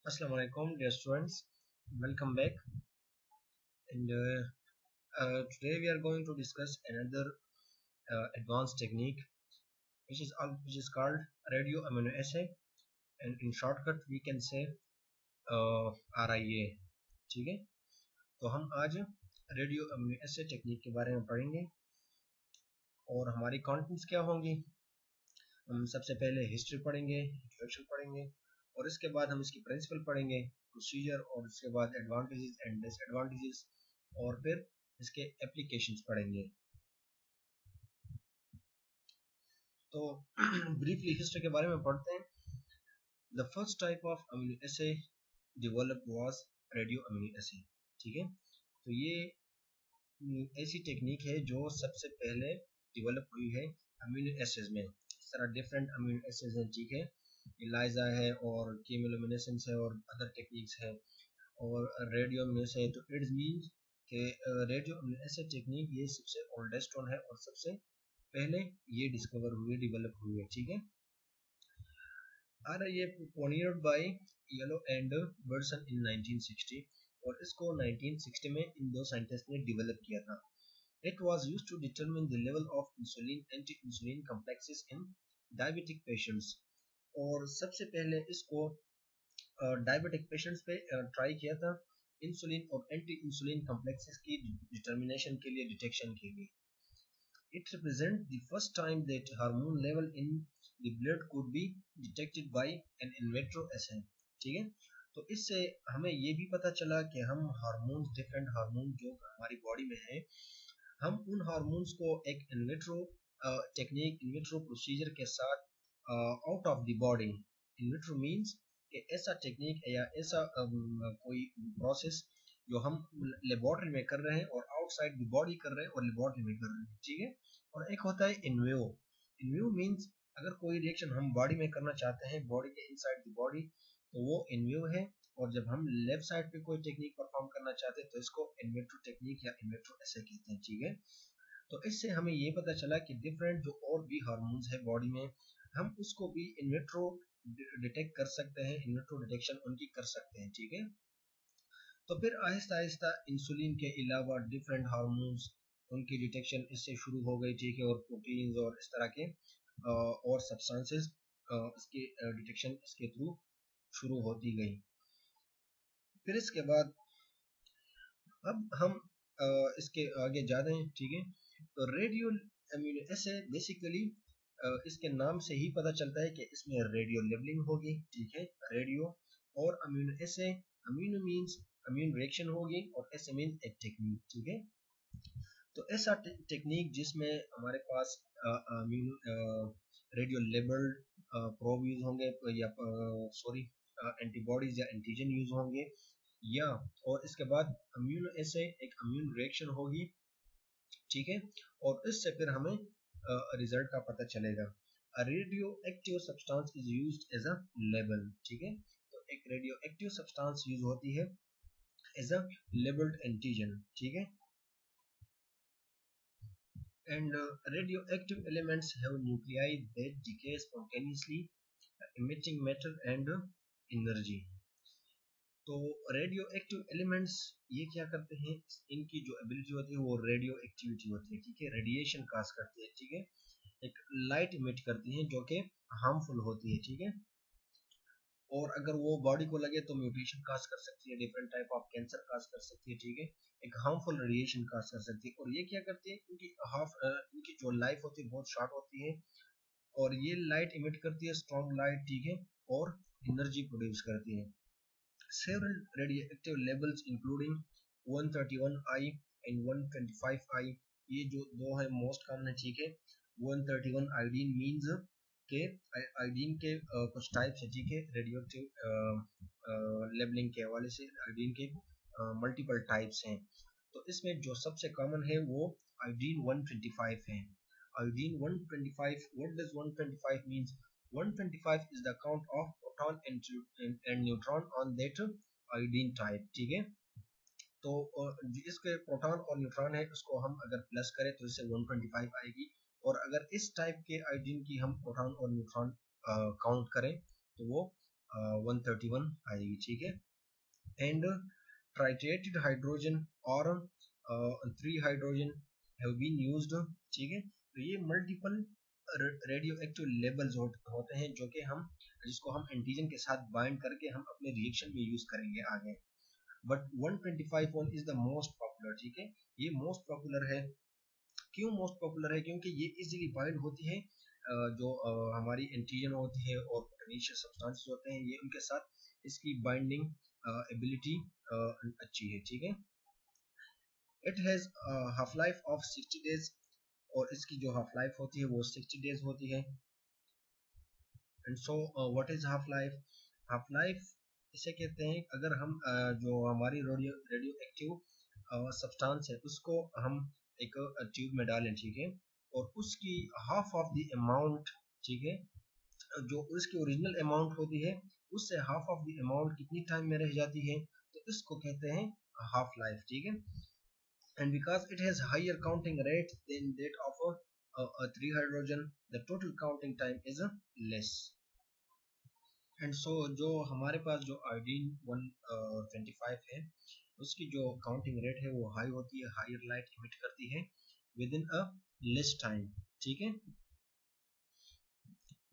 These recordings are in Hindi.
Assalamu alaikum, dear students. Welcome back. And today we are going to discuss another advanced technique, which is called radio amino acid, and in shortcut we can say RIA. ठीक है, तो हम आज रेडियो अमीनो एसिड टेक्निक के बारे में पढ़ेंगे और हमारी कंटेंट्स क्या होंगी। हम सबसे पहले हिस्ट्री पढ़ेंगे, इंट्रोडक्शन पढ़ेंगे और इसके बाद हम इसकी प्रिंसिपल पढ़ेंगे, प्रोसीजर, और उसके बाद एडवांटेजेस एंड डिसएडवांटेजेस, और फिर इसके एप्लीकेशंस पढ़ेंगे। तो ब्रीफली हिस्ट्री के बारे में पढ़ते हैं। The first type of amino acid develop was radio amino acid. ठीक है, तो ये ऐसी टेक्निक है जो सबसे पहले डेवलप हुई है अमीनो एसिड्स में। इस तरह डिफरेंट अमीनो एसिड्स हैं, ठीक है, इलाइजा है और केमिलोमिनेसेंस है और अदर टेक्निक्स है और रेडियो में से, तो इट्स मींस कि रेडियो अमीनो एसिड टेक्निक ये सबसे ओल्डेस्ट वन है और सबसे पहले ये डिस्कवर हुई, डेवलप हुई है। ठीक है, और ये pioneered by येलो एंड बर्सन इन 1960, और इसको 1960 में इन दो साइंटिस्ट ने डेवलप किया था। It was used to determine the level of insulin anti-insulin complexes in diabetic patients, और सबसे पहले इसको डायबिटिक पेशेंट्स पे ट्राई किया था, इंसुलिन और एंटी इंसुलिन कॉम्प्लेक्सेस की डिटर्मिनेशन के लिए, डिटेक्शन के लिए। It represents the first time that hormone level in the blood could be detected by an in vitro assay। ठीक है, तो इससे हमें ये भी पता चला कि हम हार्मोन्स, डिफरेंट हार्मोन जो हमारी बॉडी में है, हम उन हार्मोन्स को एक in vitro technique, in vitro procedure के साथ out of the body. In vitro means कि ऐसा टेक्निक या ऐसा कोई प्रोसेस जो हम लेबोरेटरी में कर रहे हैं और आउटसाइड द बॉडी कर रहे हैं और लेबोरेटरी में कर रहे हैं। ठीक है, और एक होता है इनविवो। इनविवो मींस अगर कोई रिएक्शन हम बॉडी में करना चाहते हैं, बॉडी के इनसाइड द बॉडी, तो वो इनविवो है। और जब हम लेफ्ट साइड पे कोई टेक्निक परफॉर्म करना चाहते हैं तो इसको इन विट्रो टेक्निक या इन विट्रो ऐसे कहते हैं। ठीक है, तो इससे हमें ये पता चला कि डिफरेंट जो और भी हार्मोन्स है बॉडी में, हम उसको भी इन विट्रो डिटेक्ट कर सकते हैं, इन विट्रो डिटेक्शन उनकी कर सकते हैं। ठीक है, तो फिर आहिस्ता आहिस्ता इंसुलिन के अलावा डिफरेंट हार्मोन्स, उनकी डिटेक्शन इससे शुरू हो गई। ठीक है, और प्रोटीन्स और इस तरह के और सब्सटेंसेस इसके डिटेक्शन इसके थ्रू शुरू होती गई। फिर इसके बाद अब हम इसके आगे जाते हैं। ठीक है, तो रेडियो अमीनो एसिड बेसिकली इसके नाम से ही पता चलता है कि इसमें रेडियो लेबलिंग होगी। ठीक है, रेडियो और अमीनो एसिड, अमीनो मींस अमीन रिएक्शन होगी और एस मीन एक टेक्निक। ठीक है, तो ऐसा टेक्निक जिसमें हमारे पास amino radio labelled probe use होंगे, या सॉरी एंटीबॉडीज या एंटीजन यूज होंगे, या और इसके बाद अम्यूनो एसिड एक अम्यून रिएक्शन होगी। ठीक है, और इससे फिर हमें रिजल्ट का पता चलेगा। Radioactive substance is used as a label. ठीक है, तो एक रेडियो एक्टिव सब्सटेंस यूज होती है एज अ लेबल्ड एंटीजन। ठीक है, and radioactive elements have nuclei that decay spontaneously, emitting matter and energy। तो रेडियो एक्टिव एलिमेंट्स ये क्या करते हैं, इनकी जो एबिलिटी होती है वो रेडियो एक्टिविटी होती है। ठीक है, रेडिएशन काज करती है। ठीक है, एक लाइट इमिट करती है जो कि हार्मफुल होती है। ठीक है, और अगर वो बॉडी को लगे तो म्यूटेशन काज कर सकती है, डिफरेंट टाइप ऑफ कैंसर काज कर सकती है। ठीक है, एक हार्मफुल रेडिएशन काज कर सकती है। और ये क्या करती है, इनकी जो लाइफ होती है बहुत शॉर्ट होती है, और ये लाइट इमिट करती है, स्ट्रॉन्ग लाइट। ठीक है, और एनर्जी प्रोड्यूस करती है। Several radioactive labels including 131I and 125I, ये जो दो है मोस्ट कॉमन है। ठीक है, 131 आयोडीन मींस के आयोडीन के कुछ टाइप्स है। ठीक है, रेडियोएक्टिव लेबलिंग के हवाले से आयोडीन के मल्टीपल टाइप्स हैं। तो इसमें जो सबसे कॉमन है वो आयोडीन 125 है। Iodine 125, what does 125 means? 125 is the count of proton and neutron on that iodine type। ठीक है, तो इसके प्रोटॉन और न्यूट्रॉन है, उसको हम अगर प्लस करें तो इससे 125 आएगी, और अगर इस टाइप के आयोडीन की हम प्रोटॉन और न्यूट्रॉन काउंट करें तो वो 131 आएगी, ठीक है। एंड ट्राइटेटेड हाइड्रोजन और 3 हाइड्रोजन हैव बीन यूज्ड, ठीक है। तो ये मल्टीपल रेडियो एक्टिव लेबल्स होते हैं जिसको हम एंटीजन के साथ बाइंड करके हम अपने रिएक्शन में यूज करेंगे आगे। But 125 is the most popular, ठीक है। ये मोस्ट पॉपुलर है। क्यों मोस्ट पॉपुलर है? क्योंकि ये इजीली बाइंड होती है, जो हमारी एंटीजन होती है और पोटेंशियल सब्सटेंसेस होते हैं, ये उनके साथ इसकी बाइंडिंग एबिलिटी अच्छी है, ठीक है। It has half life of 60 days, और इसकी जो हाफ लाइफ होती है वो 60 डेज होती है। And so what is half life? Half life इसे कहते हैं अगर हम जो हमारी रेडियो एक्टिव सब्सटेंस है उसको हम एक ट्यूब में डालें, ठीक है, और उसकी हाफ ऑफ द अमाउंट, ठीक है, जो उसकी ओरिजिनल अमाउंट होती है उससे हाफ ऑफ द अमाउंट कितनी टाइम में रह जाती है, तो इसको कहते हैं हाफ लाइफ, ठीक है। And because it has higher counting rate than that of a 3 hydrogen, the total counting time is less. And so जो हमारे पास जो आयोडीन 125 है उसकी जो काउंटिंग रेट है वो हाई होती है, हायर लाइट इमिट करती है with in a less time, ठीक है।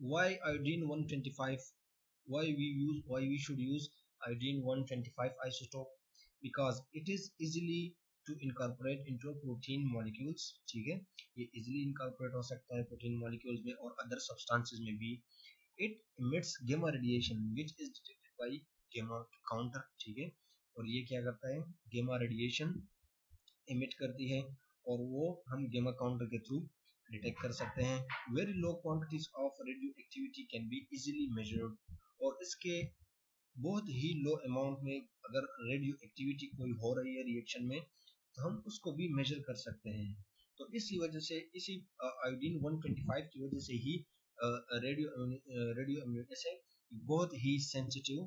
Why iodine 125? Why we should use iodine 125 isotope? Because it is easily to incorporate into protein molecules, ठीक है, ये easily incorporate हो सकता है प्रोटीन मॉलिक्यूल्स में और अदर सब्सटेंसेस में भी। It emits gamma radiation which is detected by gamma counter, ठीक है, और ये क्या करता है, gamma radiation emit करती है और वो हम gamma counter के थ्रू डिटेक्ट कर सकते हैं। Very low quantities of radioactivity can be easily measured, और इसके बहुत ही लो अमाउंट में अगर रेडियो एक्टिविटी कोई हो रही है रिएक्शन में तो हम उसको भी मेजर कर सकते हैं। तो इसी वजह से इसी आयोडीन 125 की वजह से ही रेडियो इम्यूनोएसे बहुत ही सेंसिटिव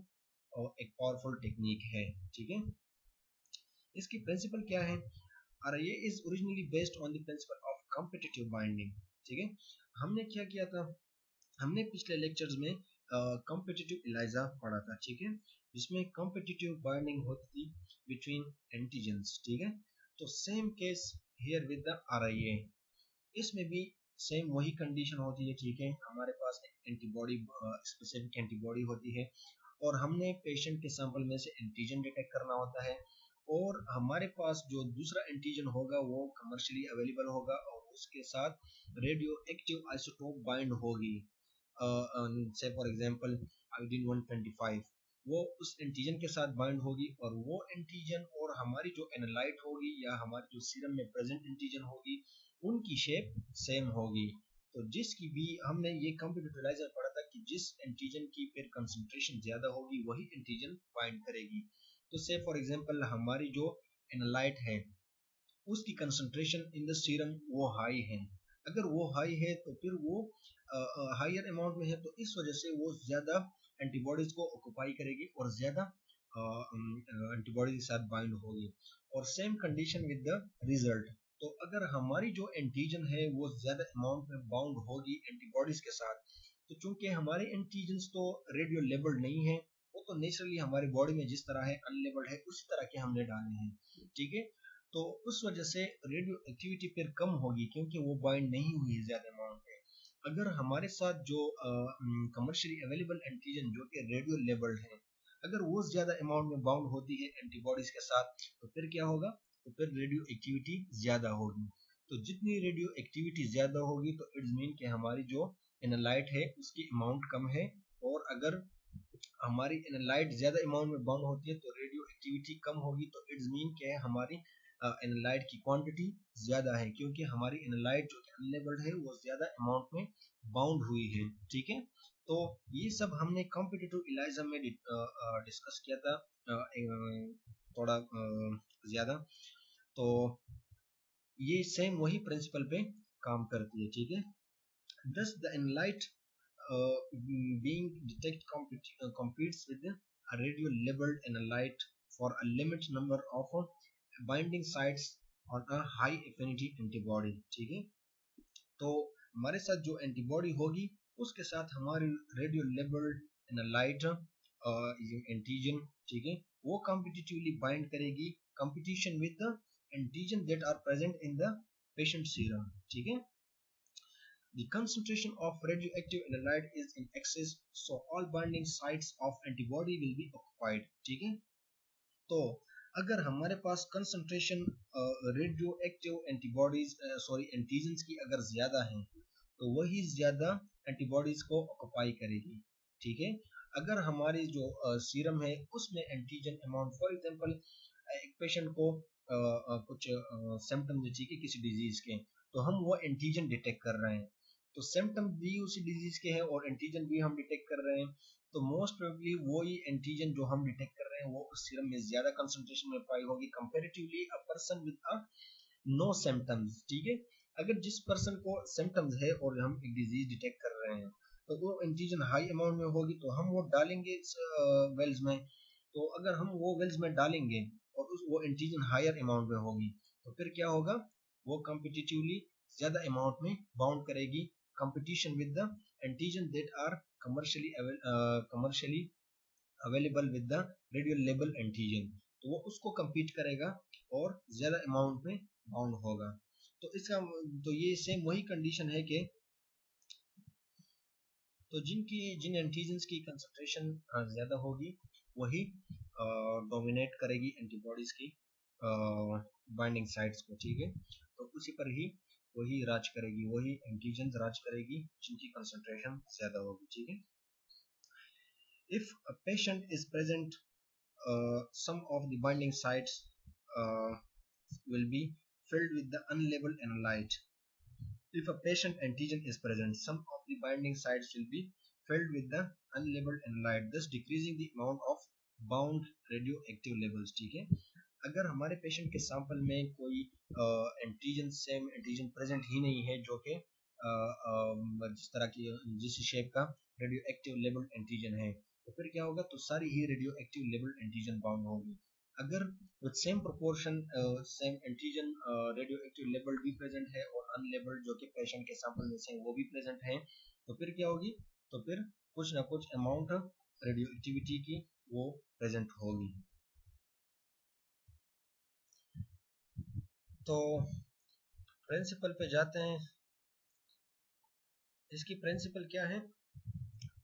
और एक पावरफुल टेक्निक है, ठीक है। इसकी प्रिंसिपल क्या है? और ये is originally based on the principle of competitive binding, ठीक है। हमने क्या किया था, हमने पिछले लेक्चर्स में कॉम्पिटिटिव इलाइजा पढ़ा था, ठीक है, जिसमें कॉम्पिटिटिव बाइंडिंग होती थी बिटवीन एंटीजेंस, ठीक है। तो same case here with the RIA, इसमें भी सेम वही कंडीशन होती है, ठीक है। हमारे पास एक एंटीबॉडी, स्पेसिफिक एंटीबॉडी होती है और हमने पेशेंट के सैंपल में से एंटीजन डिटेक्ट करना होता है और हमारे पास जो दूसरा एंटीजन होगा वो कमर्शियली अवेलेबल होगा और उसके साथ रेडियो एक्टिव आइसोटोप बाइंड होगी, से फॉर एग्जांपल आयोडीन 125, वो उस एंटीजन के साथ बाइंड होगी और वो एंटीजन और हमारी जो एनालाइट होगी या हमारी जो सीरम में प्रेजेंट एंटीजन होगी उनकी शेप सेम होगी। तो जिसकी भी हमने ये कॉम्पिटिटिव इलाइजा पढ़ा था कि जिस एंटीजन की फिर कंसंट्रेशन ज्यादा होगी वही एंटीजन बाइंड करेगी। तो से फॉर एग्जांपल हमारी जो एनालाइट है उसकी कंसंट्रेशन इन द सीरम वो हाई है, अगर वो हाई है तो फिर वो हायर अमाउंट में है तो इस वजह से वो ज्यादा एंटीबॉडीज को ऑक्युपाई करेगी और ज्यादा एंटीबॉडीज के साथ बाइंड होगी। और same condition with the result, तो अगर हमारी जो एंटीजन है वो ज्यादा अमाउंट में बाउंड होगी एंटीबॉडीज के साथ, तो चूंकि हमारे एंटीजन्स तो रेडियो लेबल्ड नहीं है, वो तो नेचुरली हमारी बॉडी में जिस तरह है अनलेबल्ड है उसी तरह के हमने डाले हैं, ठीक है। तो उस वजह से रेडियो एक्टिविटी फिर कम होगी क्योंकि वो बाइंड नहीं हुई है ज्यादा अमाउंट में। अगर हमारे साथ जो कमर्शियली अवेलेबल एंटीजन जो कि रेडियो लेबल्ड है अगर वो ज्यादा अमाउंट में बाउंड होती है एंटीबॉडीज के साथ तो फिर क्या होगा, तो फिर रेडियो एक्टिविटी ज्यादा होगी। तो जितनी रेडियो एक्टिविटी ज्यादा होगी तो इट्स मीन कि हमारी जो एनालाइट है उसकी अमाउंट कम है, और अगर हमारी एनालाइट ज्यादा अमाउंट में बाउंड होती है तो रेडियो एक्टिविटी कम होगी, तो इट्स मीन क्या है हमारी एनालाइट की क्वांटिटी ज्यादा है क्योंकि हमारी एनालाइट जो अनलेबल्ड है वो ज्यादा अमाउंट में बाउंड हुई है, ठीक है। तो ये सब हमने कॉम्पिटिटिव इलाइजा में डिस्कस किया था थोड़ा ज्यादा। तो ये सेम वही प्रिंसिपल पे काम करती है, ठीक है। Thus the analyte being detect competes with a radio labeled analyte for a limited number of binding sites on a high affinity antibody, ठीक है। तो हमारे साथ जो एंटीबॉडी होगी उसके साथ हमारी रेडियो लेबल्ड एनालाइट एंटीजन, ठीक है, वो कॉम्पिटिटिवली बाइंड करेगी competition with the antigen that are present in the patient serum, ठीक है। The concentration of radioactive analyte is in excess, so all binding sites of antibody will be occupied, ठीक है। तो अगर हमारे पास concentration radioactive antibodies antigens की अगर ज्यादा है तो वही ज्यादा एंटीबॉडीज को ऑक्युपाई करेगी, ठीक है। अगर हमारी जो सीरम है उसमें एंटीजन अमाउंट, फॉर एग्जांपल एक पेशेंट को कुछ सिम्टम्स है, ठीक है, किसी डिजीज के, तो हम वो एंटीजन डिटेक्ट कर रहे हैं, तो सिम्टम भी उसी डिजीज के हैं और एंटीजन भी हम डिटेक्ट कर रहे हैं, तो मोस्ट प्रोबेबली वही एंटीजन जो हम डिटेक्ट कर रहे हैं वो उस सीरम में ज्यादा कंसंट्रेशन में पाई होगी comparatively a person with a no symptoms, ठीक है। अगर जिस पर्सन को सिम्टम्स है और हम एक डिजीज डिटेक्ट कर रहे हैं तो वो एंटीजन हाई अमाउंट में होगी तो हम वो डालेंगे वेल्स में, तो अगर हम वो वेल्स में डालेंगे और वो एंटीजन हायर अमाउंट में होगी तो फिर क्या होगा, वो कॉम्पिटिटिवली ज्यादा अमाउंट में बाउंड करेगी competition with the antigen that are commercially available with the radio label antigen, तो वो उसको compete करेगा और ज्यादा अमाउंट में बाउंड होगा। तो इसका तो ये सेम वही कंडीशन है कि तो जिन एंटीजन्स की कंसंट्रेशन ज्यादा होगी वही डोमिनेट करेगी एंटीबॉडीज की बाइंडिंग साइट्स को, ठीक है। तो उसी पर ही वही राज करेगी, वही एंटीजन राज करेगी जिनकी कंसंट्रेशन ज्यादा होगी, ठीक है। If a patient is present, some of the binding sites will be filled with the unlabeled analyte. If a patient antigen is present, some of the binding sites will be filled with the unlabeled analyte, thus decreasing the amount of bound radioactive levels, ठीक है। अगर हमारे पेशेंट के सैंपल में कोई एंटीजन सेम एंटीजन प्रेजेंट ही नहीं है जो कि जिस तरह की जिस शेप का रेडियो एक्टिव लेबल्ड एंटीजन है, तो फिर क्या होगा, तो सारी ही radioactive labelled antigen bound होगी। अगर with same proportion same antigen radioactive labelled भी प्रेजेंट है और अनलेबल्ड जो कि पेशेंट के सैंपल में से वो भी प्रेजेंट है, तो फिर क्या होगी, तो फिर कुछ ना कुछ अमाउंट रेडियो एक्टिविटी की वो प्रेजेंट होगी। तो प्रिंसिपल पे जाते हैं, इसकी प्रिंसिपल क्या है,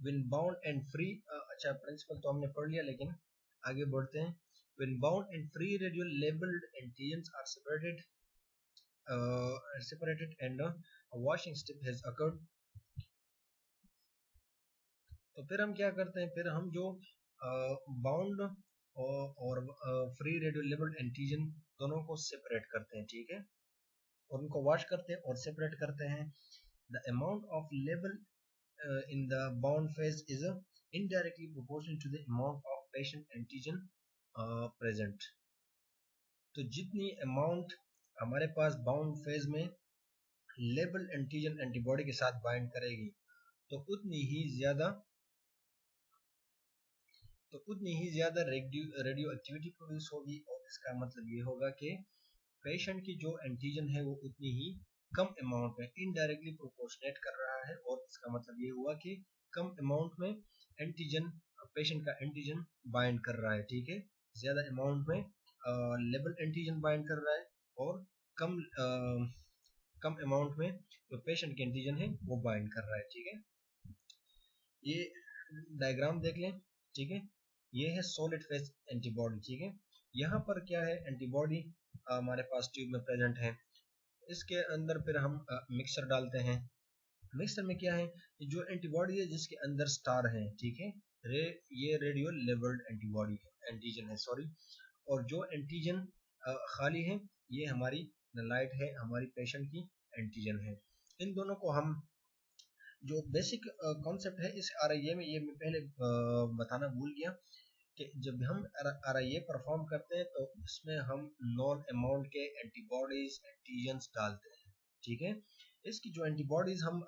when bound and free, अच्छा प्रिंसिपल तो हमने पढ़ लिया, लेकिन आगे बढ़ते हैं। when bound and free radio labeled antigens are separated and a washing step has occurred, तो फिर हम क्या करते हैं, फिर हम जो बाउंड और फ्री रेडियो लेबल्ड एंटीजन दोनों को सेपरेट करते हैं, ठीक है, और उनको वॉश करते हैं और सेपरेट करते हैं। The amount of label in the bound phase is indirectly proportional to the amount of patient antigen present. तो जितनी अमाउंट हमारे पास बाउंड फेज में लेबल एंटीजन एंटीबॉडी के साथ बाइंड करेगी तो उतनी ही ज्यादा रेडियो एक्टिविटी प्रोड्यूस होगी, और इसका मतलब ये होगा कि पेशेंट की जो एंटीजन है वो उतनी ही कम अमाउंट में इनडायरेक्टली प्रोपोर्शनेट कर रहा है, और इसका मतलब ये हुआ कि कम अमाउंट में एंटीजन पेशेंट का एंटीजन बाइंड कर रहा है, ठीक है, ज्यादा अमाउंट में लेबल एंटीजन बाइंड कर रहा है और कम अमाउंट में जो पेशेंट के एंटीजन है वो बाइंड कर रहा है, ठीक है। ये डायग्राम देख लें, ठीक है, ये है सॉलिड फेज एंटीबॉडी, ठीक है। यहाँ पर क्या है, एंटीबॉडी हमारे पास ट्यूब में प्रेजेंट है, इसके अंदर फिर हम मिक्सर डालते हैं। मिक्सर में क्या है, जो एंटीबॉडी है जिसके अंदर स्टार है, ठीक है, ये रेडियो लेबल्ड एंटीबॉडी एंटीजन है, सॉरी, और जो एंटीजन खाली है ये हमारी लाइट है, हमारी पेशेंट की एंटीजन है। इन दोनों को हम जो बेसिक कॉन्सेप्ट है इस आरआईए में, ये मैं पहले बताना भूल गया कि जब हम आरआईए परफॉर्म करते हैं तो इसमें हम नॉन अमाउंट के एंटीबॉडीज एंटीजन्स डालते हैं, ठीक है। इसकी जो एंटीबॉडीज हम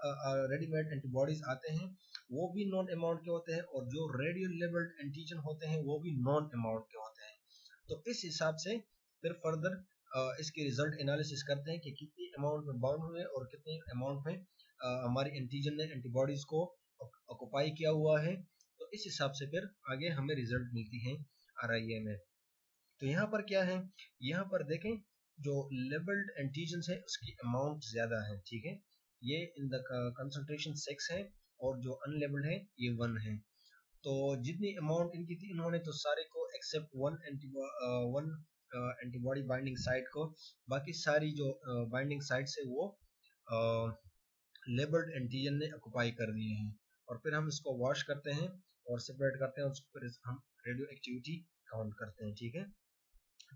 रेडीमेड एंटीबॉडीज आते हैं वो भी नॉन अमाउंट के होते हैं, और जो रेडियो लेबल्ड एंटीजन होते हैं वो भी नॉन अमाउंट के होते हैं। तो इस हिसाब से फिर फर्दर इसकी रिजल्ट एनालिसिस करते हैं कि कितनी अमाउंट में बाउंड हुए और कितनी अमाउंट में हमारी एंटीजन ने एंटीबॉडीज को ऑक्युपाई किया हुआ है, तो तो इस हिसाब से फिर आगे हमें रिजल्ट मिलती है RIA में। तो यहाँ पर क्या है, यहाँ पर देखें जो लेबल्ड एंटीजन है उसकी अमाउंट ज्यादा है, ठीक है, ये इन द कंसंट्रेशन 6 है और जो अनलेबल्ड है ये 1 है। तो जितनी अमाउंट इनकी थी इन्होंने तो सारे को except one antibody binding site को, बाकी सारी जो बाइंडिंग साइट्स है वो लेबल्ड एंटीजन ने ऑक्युपाई कर लिए हैं। और फिर हम इसको वॉश करते हैं और सेपरेट करते हैं, उसको फिर हम रेडियो एक्टिविटी काउंट करते हैं, ठीक है।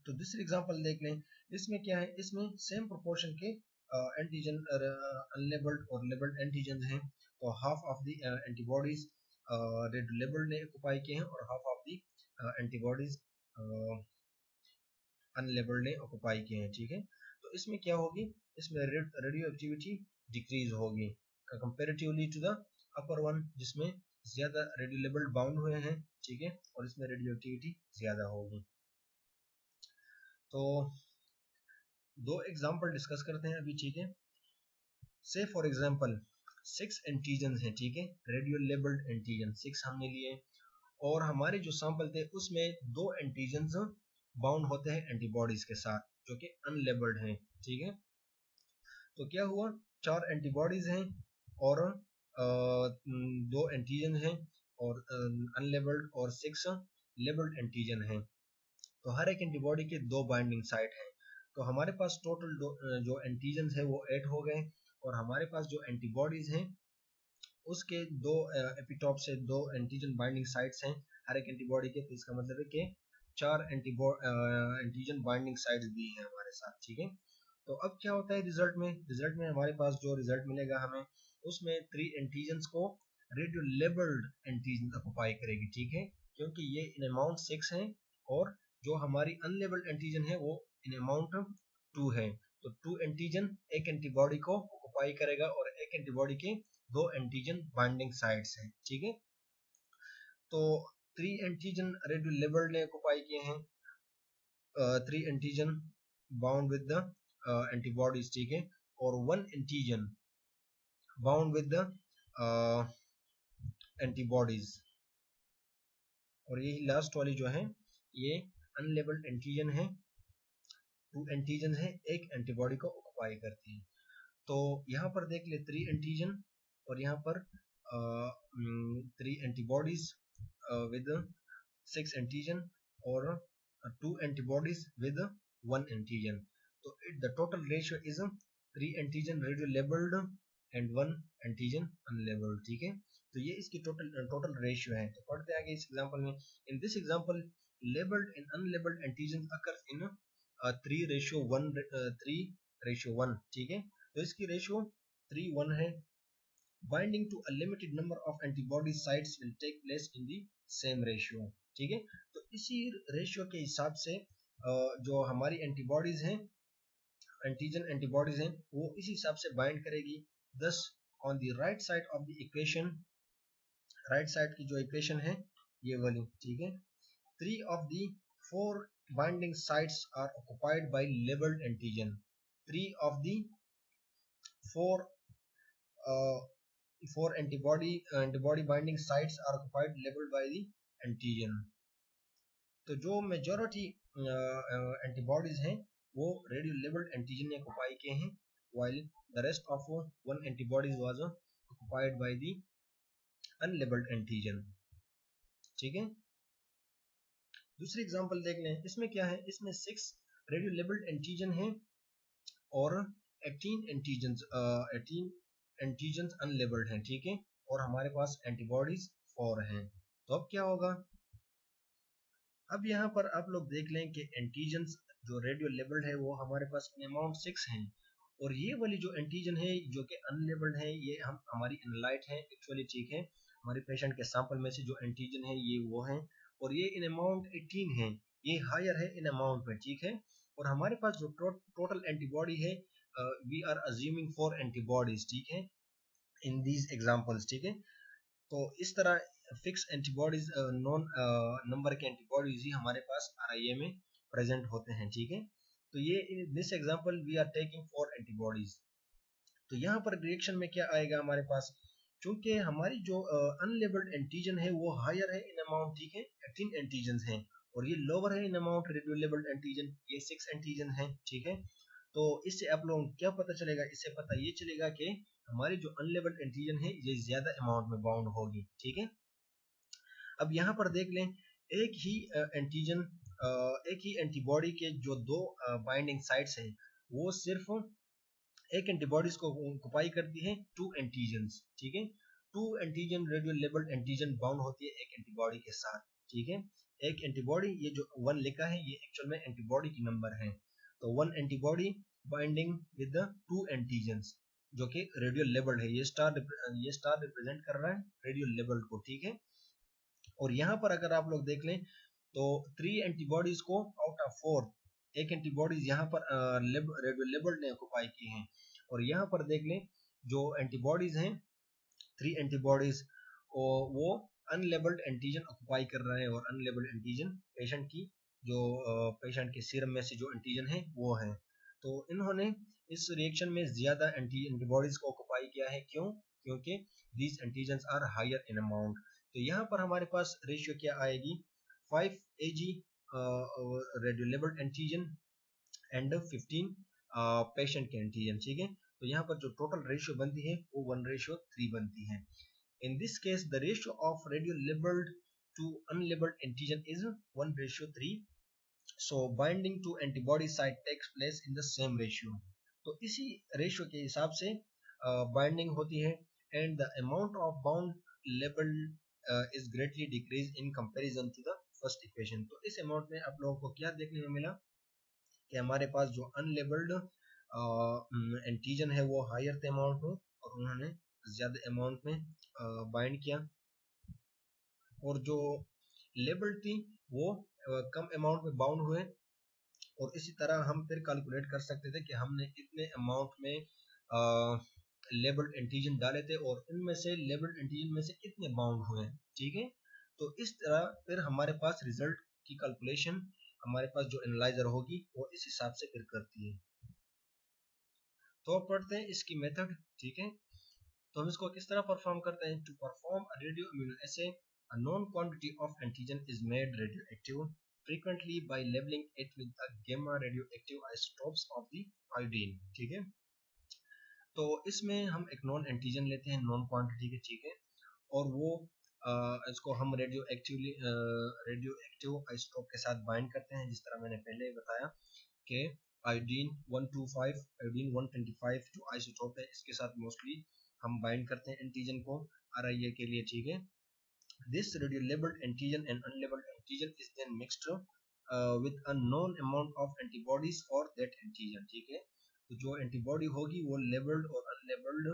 तो दूसरी एग्जांपल देख लें, इसमें क्या है, इसमें सेम प्रोपोर्शन के एंटीजन अनलेबल्ड और लेबल्ड एंटीजन हैं। तो half of the antibodies red labelled ने ऑक्युपाई किए हैं और half of the antibodies unlabelled ने ऑक्युपाई किए हैं, ठीक है। तो इसमें क्या होगी, इसमें रेडियो एक्टिविटी डिक्रीज होगी comparatively to the upper one जिसमें ज्यादा रेडियो लेबल्ड बाउंड हुए हैं, ठीक है, और इसमें रेडियो एक्टिविटी ज्यादा होगी। तो दो एग्जांपल डिस्कस करते हैं अभी, ठीक है। से फॉर एग्जांपल 6 एंटीजन हैं, ठीक है, रेडियो लेबल्ड एंटीजन 6 हमने लिए और हमारे जो सैंपल थे उसमें 2 एंटीजन बाउंड होते हैं एंटीबॉडीज के साथ जो कि अनलेबल्ड हैं, ठीक है। तो क्या हुआ, 4 एंटीबॉडीज हैं और 2 एंटीजन हैं और अनलेबल्ड और 6 लेबल्ड एंटीजन हैं। तो हर एक एंटीबॉडी के 2 बाइंडिंग साइट हैं। तो हमारे पास टोटल जो एंटीजन है वो 8 हो गए और हमारे पास जो एंटीबॉडीज हैं उसके 2 एपिटॉप से 2 एंटीजन बाइंडिंग साइट्स हैं हर एक एंटीबॉडी के। तो इसका मतलब है कि 4 एंटीजन बाइंडिंग साइट्स भी हैं हमारे साथ, ठीक है। तो अब क्या होता है रिजल्ट में हमारे पास जो रिजल्ट मिलेगा हमें उसमें 3 एंटीजन को रेडियो लेबल्ड एंटीजन ऑक्युपाई करेगी, ठीक है, क्योंकि ये इन अमाउंट 6 हैं और जो हमारी अनलेबल्ड एंटीजन है वो इन अमाउंट 2 है। तो 2 एंटीजन एक एंटीबॉडी को ऑक्युपाई करेगा और एक एंटीबॉडी के 2 एंटीजन बाइंडिंग साइट्स हैं, ठीक है। तो 3 एंटीजन रेडियो लेबल्ड ने ऑक्युपाई किए हैं, 3 antigen bound with the antibodies, ठीक है, और 1 antigen bound with the antibodies. और यही लास्ट वाली जो है ये अनलेबल्ड एंटीजन है, 2 एंटीजन है, एक एंटीबॉडी को ऑक्युपाई करती है। तो यहाँ पर देख ले 3 एंटीजन और यहाँ पर 3 एंटीबॉडीज विद 6 एंटीजन और 2 एंटीबॉडीज विद 1 एंटीजन। तो the total ratio is 3 antigen radio labelled and 1 antigen unlabelled, ठीक है। तो ये इसकी टोटल रेशियो है। तो पढ़ते आगे इस एग्जांपल में, in this example labelled and unlabelled antigen occur in 3:1, ठीक है। तो इसकी रेशियो 3:1 है। Binding to a limited number of antibody sites will take place in the same ratio, ठीक है। तो इसी रेशियो के हिसाब से जो हमारी एंटीबॉडीज हैं, एंटीजन एंटीबॉडीज हैं, वो इसी हिसाब से बाइंड करेगी। दस on the right side of the equation, right side की जो इक्वेशन है ये वाली, ठीक है, 3 of the 4 binding sites are occupied by labeled antigen. 3 of the 4 antibody binding sites are occupied labeled by the antigen. तो जो मेजॉरिटी एंटीबॉडीज हैं वो रेडियो लेबल्ड एंटीजन ने ऑक्युपाई किए हैं, while the rest of 1 antibodies was occupied by the unlabeled antigen, ठीक है। दूसरी एग्जांपल देख लें, इसमें क्या है, इसमें 6 रेडियो लेबल्ड एंटीजन हैं और 18 एंटीजन अनलेबल्ड हैं, ठीक है, और हमारे पास एंटीबॉडीज 4 हैं। तो अब क्या होगा, अब यहाँ पर आप लोग देख लें कि एंटीजन जो रेडियो लेबल्ड है वो हमारे पास अमाउंट 6 हैं और ये वाली जो एंटीजन है जो कि अनलेबल्ड है ये हमारी एनालाइट है एक्चुअली, ठीक है। हमारे पेशेंट के सैंपल में से जो एंटीजन है ये वो है और ये इन अमाउंट 18 है, ये हायर है इन अमाउंट में, ठीक है। और हमारे पास जो टोटल एंटीबॉडी है, वी आर अज्यूमिंग 4 एंटीबॉडीज, ठीक है, इन दीज एग्जांपल्स, ठीक है। तो इस तरह फिक्स एंटीबॉडीज नॉन नंबर के एंटीबॉडीज ही हमारे पास RIA में प्रेजेंट होते हैं, ठीक है। तो ये in this example we are taking 4 antibodies. तो यहाँ पर रिएक्शन में क्या आएगा हमारे पास, चूंकि हमारी जो अनलेबल्ड एंटीजन है वो हायर है इन अमाउंट, ठीक है, 18 एंटीजन हैं, और ये लोअर है in amount radio labelled antigen, ये 6 एंटीजन है, ठीक है। तो इससे आप लोगों को क्या पता चलेगा, इससे पता ये चलेगा कि हमारी जो अनलेबल्ड एंटीजन है ये ज्यादा अमाउंट में बाउंड होगी, ठीक है। अब यहाँ पर देख लें, एक ही एंटीजन एक ही एंटीबॉडी के जो दो बाइंडिंग साइट्स हैं वो सिर्फ एक एंटीबॉडीज को ऑक्युपाई करती है टू एंटीजन्स, ठीक है। Two antigen radio labelled antigen bound होती है एक एंटीबॉडी के साथ, ठीक है। एक एंटीबॉडी, ये जो 1 लिखा है ये एक्चुअल में एंटीबॉडी की नंबर है, तो 1 antibody binding with the two antigens जो कि रेडियो लेबल्ड है, ये स्टार रिप्रेजेंट कर रहा है रेडियो लेबल्ड को, ठीक है। और यहाँ पर अगर आप लोग देख लें तो 3 एंटीबॉडीज को आउट ऑफ 4 एक एंटीबॉडीज यहाँ पर रेडियो लेबल्ड ने ऑक्युपाई की हैं, और यहाँ पर देख लें जो एंटीबॉडीज हैं 3 एंटीबॉडीज वो अनलेबल्ड एंटीजन ऑक्युपाई कर रहे हैं, और अनलेबल्ड एंटीजन पेशेंट की जो पेशेंट के सीरम में से जो एंटीजन है वो है। तो इन्होंने इस रिएक्शन में ज्यादा एंटीबॉडीज को ऑक्युपाई किया है, क्यों? क्योंकि these antigens are higher in amount. तो यहाँ पर हमारे पास रेशियो क्या आएगी, 5 Ag radio labelled antigen and 15 patient के एंटीजन, ठीक है। तो यहाँ पर जो टोटल रेशियो बनती है वो 1:3 बनती है। In this case, the ratio of radio-labeled to unlabeled antigen is 1:3. So binding to antibody site takes place in the same ratio. तो इसी रेशियो के हिसाब से बाइंडिंग होती है, and the amount of bound labeled is greatly decreased in comparison to the first equation. तो इस अमाउंट में आप लोगों को क्या देखने को मिला कि हमारे पास जो अनलेबल्ड एंटीजन है वो हायर थे अमाउंट में, और उन्होंने ज्यादा अमाउंट में बाइंड किया, और जो लेबल्ड थी वो कम अमाउंट में बाउंड हुए। और इसी तरह हम फिर कैलकुलेट कर सकते थे कि हमने इतने अमाउंट में लेबल्ड एंटीजन डाले थे और इनमें से लेबल्ड एंटीजन में से कितने बाउंड हुए, ठीक है। तो इस तरह फिर हमारे पास रिजल्ट की कैलकुलेशन हमारे पास जो एनालाइजर होगी वो इस हिसाब से फिर करती है। तो अब पढ़ते हैं इसकी मेथड, ठीक है। तो हम इसको किस तरह परफॉर्म करते हैं। To perform a radio immunoassay a known quantity of antigen is made radioactive frequently by labeling it with the gamma radioactive isotopes of the iodine, ठीक है। तो इसमें हम एक नॉन एंटीजन लेते हैं नॉन क्वांटिटी के, ठीक है, और वो इसको हम रेडियो एक्टिव आइसोटोप के साथ बाइंड करते हैं, जिस तरह मैंने पहले बताया कि आयोडीन 125 आयोडीन 125 जो आइसोटोप है इसके साथ मोस्टली हम बाइंड करते हैं एंटीजन को RIA के लिए, ठीक है। This radio labelled antigen and unlabelled antigen is then mixed with a known amount of antibodies for that antigen, ठीक है। तो जो एंटीबॉडी होगी वो लेबल्ड और अनलेबल्ड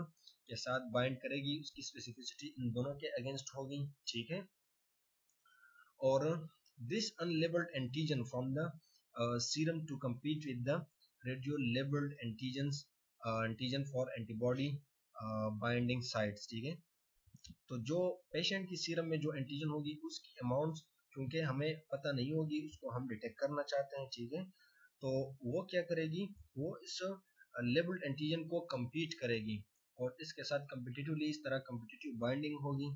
के साथ बाइंड करेगी, उसकी स्पेसिफिसिटी इन दोनों के अगेंस्ट होगी, ठीक है। और this unlabelled antigen from the serum to compete with the radio labeled antigen for antibody binding sites, ठीक है। तो जो पेशेंट की सीरम में जो एंटीजन होगी उसकी अमाउंट क्योंकि हमें पता नहीं होगी, उसको हम डिटेक्ट करना चाहते हैं, ठीक है। तो वो क्या करेगी, वो इस लेबल्ड एंटीजन को compete करेगी और इसके साथ competitively इस तरह competitive बाइंडिंग होगी।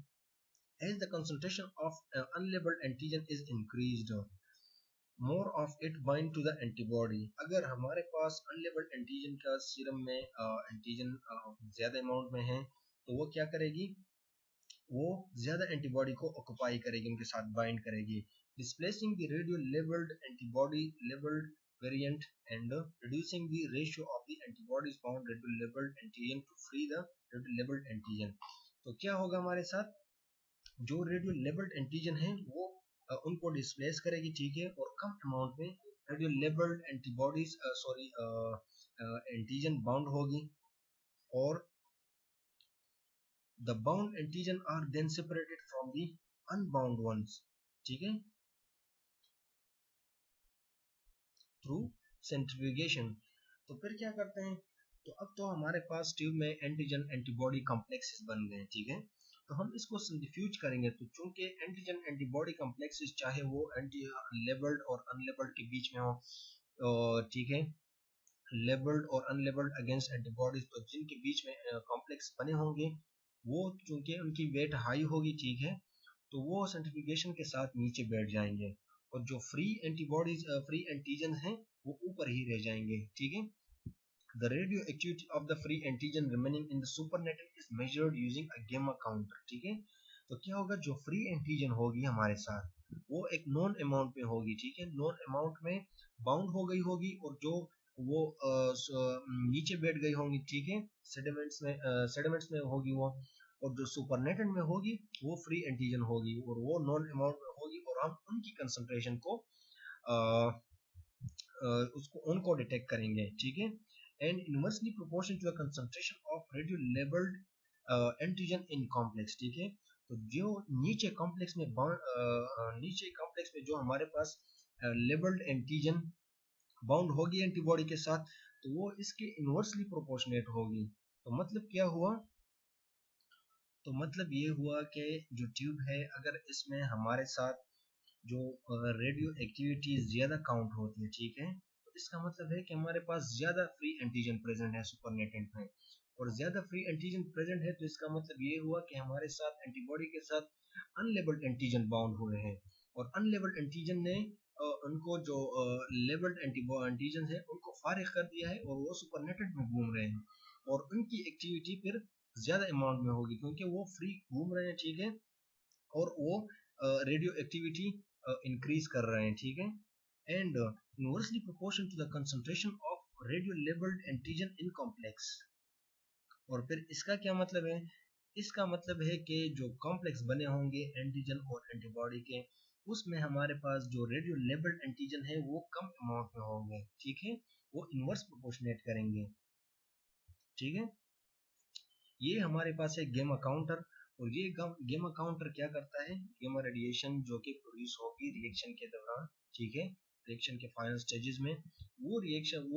As the concentration of unlabeled antigen is increased, more of it bind to the antibody. अगर हमारे पास unlabeled antigen का सीरम में एंटीजन ज्यादा अमाउंट में है तो वो क्या करेगी, वो ज्यादा एंटीबॉडी को ऑक्युपाई करेगी, उनके साथ बाइंड करेगी, displacing the radio labelled antibody labelled variant and reducing the ratio of the antibodies bound radio labelled antigen to free the radio labelled antigen. तो क्या होगा हमारे साथ, जो रेडियो लेबल्ड एंटीजन है वो उनको डिस्प्लेस करेगी, ठीक है, और कम अमाउंट में radio labelled antibodies antigen bound होगी, और the bound antigen are then separated from the unbound ones, ठीक है, थ्रू सेंट्रीफ्यूगेशन। तो फिर क्या करते हैं, तो अब तो हमारे पास ट्यूब में एंटीजन एंटीबॉडी कॉम्प्लेक्सेस बन गए, ठीक है। तो हम इसको सेंट्रीफ्यूज करेंगे, तो चूंकि एंटीजन एंटीबॉडी कॉम्प्लेक्सेस चाहे वो एंटी लेबल्ड और अनलेबल्ड के बीच में हो, ठीक है, लेबल्ड और अनलेबल्ड अगेंस्ट एंटीबॉडीज, तो जिनके बीच में कॉम्प्लेक्स बने होंगे वो चूंकि उनकी वेट हाई होगी, ठीक है, तो वो सेंट्रीफ्यूगेशन के साथ नीचे बैठ जाएंगे और जो फ्री एंटीबॉडीज फ्री एंटीजन हैं वो ऊपर ही रह जाएंगे, ठीक है। The radioactivity of the free antigen remaining in the supernatant is measured using a gamma counter, ठीक है। तो क्या होगा, जो फ्री एंटीजन होगी हमारे साथ वो एक नॉन अमाउंट में होगी, ठीक है, नॉन अमाउंट में बाउंड हो गई होगी और जो वो नीचे बैठ गई होंगी, ठीक है, सेडिमेंट्स में होगी वो, और जो सुपरनेटेंट में होगी वो फ्री एंटीजन होगी और वो नॉन अमाउंट में होगी और हम उनकी कंसंट्रेशन को उनको डिटेक्ट करेंगे, ठीक है। And inversely proportional to the concentration of radio labelled antigen in complex, ठीक है। तो जो नीचे कॉम्प्लेक्स में जो हमारे पास लेबल्ड एंटीजन बाउंड होगी एंटीबॉडी के साथ, तो वो इसके इनवर्सली प्रोपोर्शनेट होगी। तो मतलब क्या हुआ, तो मतलब ये हुआ कि जो ट्यूब है अगर इसमें हमारे साथ जो रेडियो एक्टिविटी ज्यादा काउंट होती है, ठीक है, तो इसका मतलब है कि हमारे पास ज्यादा फ्री एंटीजन प्रेजेंट है सुपरनेटेंट में, और ज्यादा फ्री एंटीजन प्रेजेंट है तो इसका मतलब ये हुआ कि हमारे साथ एंटीबॉडी के साथ अनलेबल्ड एंटीजन बाउंड हुए हैं, और अनलेबल्ड एंटीजन ने उनको जो लेबल्ड एंटीजन है उनको फारिग कर दिया है और वो सुपरनेटेंट में घूम रहे हैं, और उनकी एक्टिविटी फिर ज्यादा अमाउंट में होगी क्योंकि वो फ्री घूम रहे हैं, ठीक है, और वो रेडियो एक्टिविटी इंक्रीज कर रहे हैं, ठीक है। And inversely proportion to the concentration of radio labelled antigen in complex. और फिर इसका क्या मतलब है, इसका मतलब है कि जो कॉम्प्लेक्स बने होंगे एंटीजन और एंटीबॉडी के, उसमें हमारे पास जो रेडियो लेबल्ड एंटीजन है वो कम अमाउंट में होंगे, ठीक है, वो इनवर्स प्रोपोर्शनेट करेंगे, ठीक है। ये हमारे पास है गेमा काउंटर, और ये गेमा काउंटर क्या करता है, गेमा रेडिएशन जो कि प्रोड्यूस होगी रिएक्शन के दौरान, ठीक है, रिएक्शन के फाइनल स्टेजेस में, वो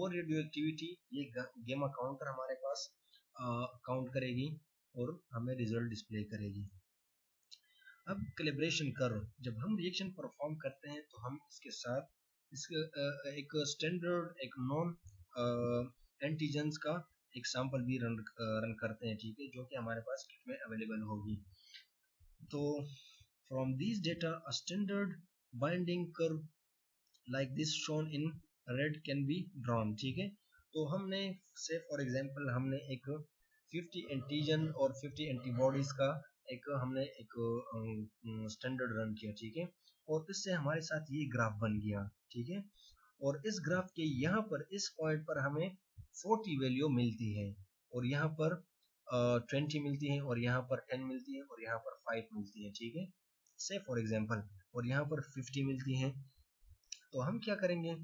रेडियो एक्टिविटी ये गेमा काउंटर हमारे पास काउंट करेगी और हमें रिजल्ट डिस्प्ले करेगी। अब कैलिब्रेशन कर्व, जब हम रिएक्शन परफॉर्म करते हैं तो हम इसके साथ एक स्टैंडर्ड एक नॉन एंटीजन्स का एक सैंपल भी रन करते हैं, ठीक है, जो कि हमारे पास किट में अवेलेबल होगी। तो from this data a standard binding curve like this shown in red can be drawn, ठीक है। तो हमने से फॉर एग्जांपल हमने एक 50 एंटीजन और 50 एंटीबॉडीज का हमने एक स्टैंडर्ड रन किया, ठीक है, और इससे हमारे साथ ये ग्राफ बन गया, ठीक है, और इस ग्राफ के यहाँ पर इस पॉइंट पर हमें 40 वैल्यू मिलती है, और यहाँ पर 20 मिलती है, और यहाँ पर 10 मिलती है, और यहाँ पर 5 मिलती है, ठीक है, से फॉर एग्जांपल, और यहाँ पर 50 मिलती है। तो हम क्या करेंगे,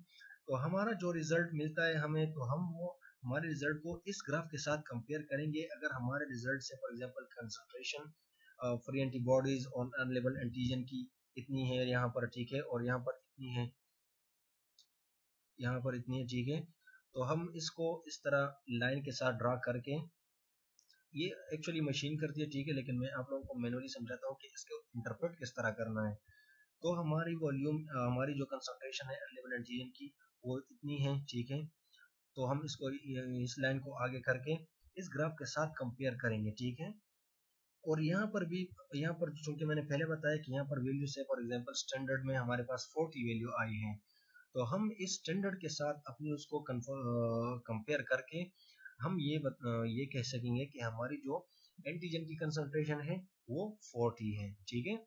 तो हमारा जो रिजल्ट मिलता है हमें, तो हम वो हमारे रिजल्ट को इस ग्राफ के साथ कंपेयर करेंगे। अगर हमारे रिजल्ट से for example concentration free antibodies on unlabelled antigen की इतनी है यहाँ पर, ठीक है, और यहाँ पर इतनी है, यहाँ पर इतनी है, ठीक है, तो हम इसको इस तरह लाइन के साथ ड्रा करके, ये एक्चुअली मशीन करती है, ठीक है, लेकिन मैं आप लोगों को मैनुअली समझाता हूँ कि इसको इंटरप्रेट किस तरह करना है। तो हमारी वॉल्यूम हमारी जो कंसंट्रेशन है अनलेबल्ड एंटीजन की वो इतनी है, ठीक है, तो हम इसको इस लाइन को आगे करके इस ग्राफ के साथ कंपेयर करेंगे, ठीक है। और यहाँ पर भी, यहाँ पर चूंकि मैंने पहले बताया कि यहाँ पर वैल्यू से फॉर एग्जांपल स्टैंडर्ड में हमारे पास 40 वैल्यू आई है, तो हम इस स्टैंडर्ड के साथ अपनी उसको कंपेयर करके हम ये कह सकेंगे कि हमारी जो एंटीजन की कंसंट्रेशन है वो 40 है, ठीक है।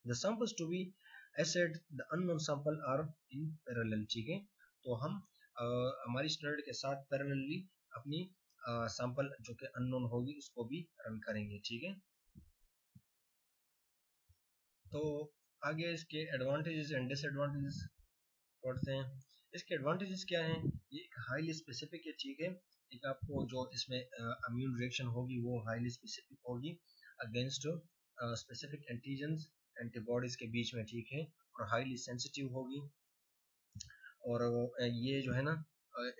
The samples to be assayed, the unknown sample are in parallel, ठीक है। तो हम हमारी स्टैंडर्ड के साथ पैरेलली अपनी सैंपल जो कि अननोन होगी उसको भी रन करेंगे, ठीक है। तो आगे इसके एडवांटेजेस एंड डिसएडवांटेजेस पढ़ते हैं। इसके एडवांटेजेस क्या हैं, ये एक हाईली स्पेसिफिक है, ठीक है, एक आपको जो इसमें इम्यून रिएक्शन होगी वो हाईली स्पेसिफिक होगी अगेंस्ट स्पेसिफिक एंटीजन्स एंटीबॉडीज के बीच में, ठीक है, और हाईली सेंसिटिव होगी, और ये जो है ना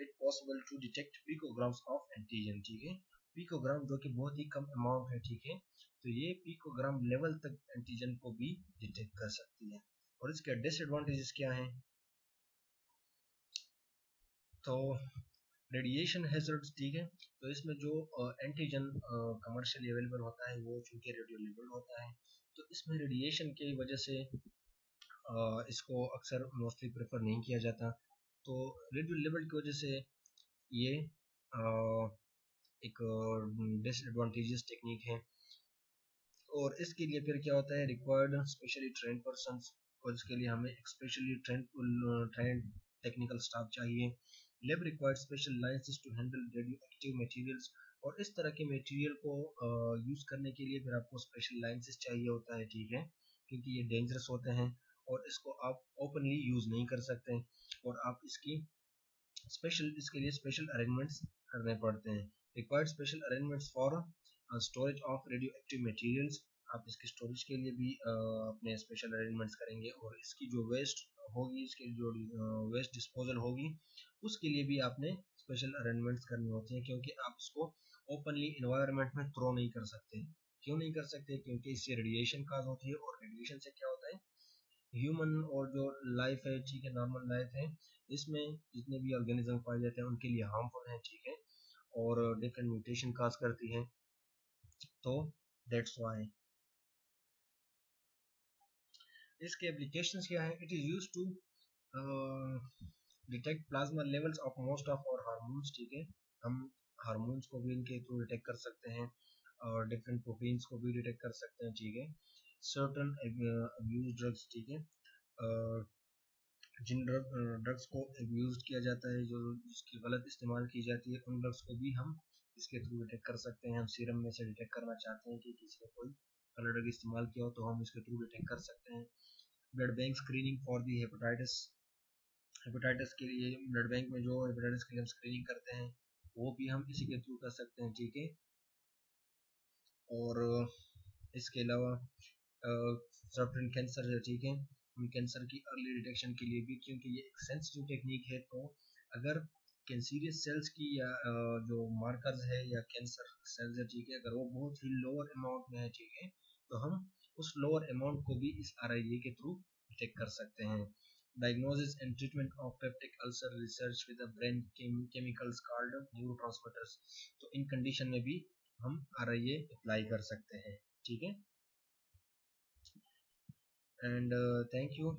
it possible to detect picograms of antigen, ठीक है, पिकोग्राम जो कि बहुत ही कम अमाउंट है, ठीक है, तो ये पिकोग्राम लेवल तक एंटीजन को भी डिटेक्ट कर सकती है। और इसके डिसएडवांटेजेस क्या हैं, तो रेडिएशन हैजर्ड्स, ठीक है, तो इसमें जो एंटीजन कमर्शियली अवेलेबल होता है वो चूंकि रेडियो लेबल होता है, तो इसमें रेडिएशन की वजह से इसको अक्सर मोस्टली प्रेफर नहीं किया जाता। तो रेडियो लेबल की वजह से ये एक डिसएडवांटेजेस टेक्निक है। और इसके लिए फिर क्या होता है, रिक्वायर्ड स्पेशली ट्रेंड पर्सन्स, और इसके लिए हमें स्पेशली ट्रेंड टेक्निकल स्टाफ चाहिए। Lab required special licence to handle radioactive materials, और इस तरह के मटेरियल को यूज़ करने के लिए फिर आपको स्पेशल लाइसेंस चाहिए होता है, ठीक है, क्योंकि ये डेंजरस होते हैं और इसको आप ओपनली यूज़ नहीं कर सकते, और आप इसकी इसके लिए स्पेशल अरेंजमेंट्स करने पड़ते हैं। Required special arrangements for storage of radio active materials, आप इसके स्टोरेज के लिए भी अपने स्पेशल अरेंजमेंट्स करेंगे, और इसकी जो वेस्ट होगी, इसकी जो वेस्ट डिस्पोजल होगी, उसके लिए भी आपने स्पेशल अरेंजमेंट्स करने होते हैं, क्योंकि आप इसको ओपनली इन्वायरमेंट में थ्रो नहीं कर सकते। क्यों नहीं कर सकते? क्योंकि इससे रेडिएशन काज होती है, और रेडिएशन से क्या होता है, ह्यूमन और जो लाइफ है, ठीक है, नॉर्मल लाइफ है, इसमें जितने भी ऑर्गेनिज्म पाए जाते हैं उनके लिए हार्मफुल है, ठीक है, और डिफरेंट म्यूटेशन काज करती है। तो दैट्स वाई इसके एप्लीकेशंस क्या है, it is used to detect plasma levels of most of और हार्मोन्स, ठीक है, हम हार्मोन्स को भी इनके थ्रू डिटेक्ट कर सकते हैं, और डिफरेंट प्रोटीन्स को भी डिटेक्ट कर सकते हैं, ठीक है। सर्टन अब्यूज ड्रग्स, ठीक है, जिन ड्रग्स को यूज किया जाता है, जो जिसकी गलत इस्तेमाल की जाती है, उन ड्रग्स को भी हम इसके थ्रू डिटेक्ट कर सकते हैं। हम सीरम में से डिटेक्ट करना चाहते हैं कि किसी ने कोई गलत ड्रग इस्तेमाल किया हो, तो हम इसके थ्रू डिटेक्ट कर सकते हैं। Blood bank screening for the hepatitis, hepatitis के लिए ब्लड बैंक में जो हेपेटाइटिस के लिए हम स्क्रीनिंग करते हैं, वो भी हम इसी के थ्रू कर सकते हैं, ठीक है। और इसके अलावा सर्टेन कैंसर है, ठीक है, हम कैंसर की अर्ली डिटेक्शन के लिए भी, क्योंकि ये एक सेंसिटिव टेक्निक है, तो अगर कैंसरियस सेल्स की या जो मार्कर्स है या कैंसर सेल्स है, ठीक है, अगर वो बहुत ही लोअर अमाउंट में है, ठीक है, तो हम उस लोअर अमाउंट को भी इस RIA के थ्रू डिटेक्ट कर सकते हैं। Diagnosis and treatment of peptic ulcer, research with the brain chemicals called neurotransmitters, तो इन कंडीशन में भी हम RIA अप्लाई कर सकते हैं, ठीक है। And thank you.